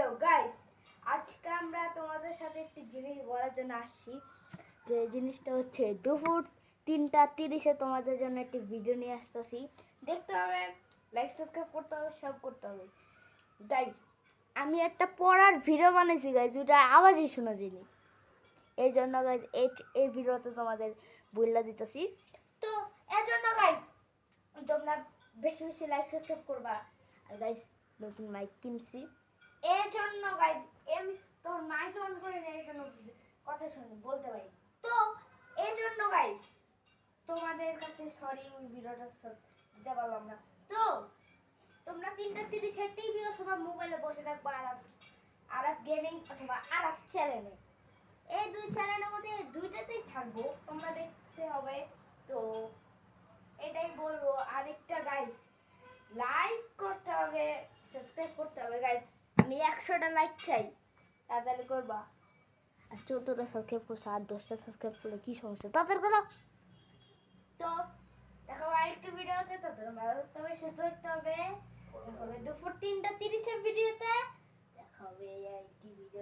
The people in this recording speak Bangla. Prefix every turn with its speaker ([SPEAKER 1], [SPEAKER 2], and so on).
[SPEAKER 1] হ্যালো গাইস, আজকে আমরা তোমাদের সাথে একটি জিনিস বলার জন্য আসছি। যে জিনিসটা হচ্ছে দুপুর 3:30 তোমাদের জন্য একটি ভিডিও নিয়ে আসতেছি। দেখতে হবে, লাইক সাবস্ক্রাইব করতে হবে, সব করতে হবে গাইস। আমি একটা পড়ার ভিডিও বানাইছি গাইস, ওটা আওয়াজই শোনা যায়নি। এই জন্য গাইস এই ভিডিওতে তোমাদের বইলা দিতেছি। তো এর জন্য গাইস তোমরা বেশি বেশি লাইক সাবস্ক্রাইব করবা। আর গাইস নতুন মাইক কিনছি, এর জন্য গাইস আমি তোমার মাইক অন করে এই জন্য কথা শুনি বলতে পারি। তো এই জন্য গাইস তোমাদের কাছে সরি, ওই ভিডিওটা দিতে পারলাম না। তো তোমরা 3:30 টিভি অথবা মোবাইলে বসে থাকবা আরাফ গেমিং অথবা আরাফ চ্যানেলে। এই দুই চ্যানেলের মধ্যে দুইটাতেই থাকবো, তোমরা দেখতে হবে। তো এটাই বলবো। আরেকটা গাইস, লাইক করতে হবে, সাবস্ক্রাইব করতে হবে গাইস। আমি 100টা লাইক চাই, তাড়াতাড়ি করবা। আর 14টা সাবস্ক্রাইব করছে, আর 10টা সাবস্ক্রাইব করলে কি সমস্যা, তাড়াতাড়ি করো। তো দেখো আরেকটা ভিডিওতে, তাদের ভালো থাকতে হবে, সুস্থ থাকতে হবে। দেখা হবে দুপুর 3:30 ভিডিওতে। দেখা হবে এই ভিডিও।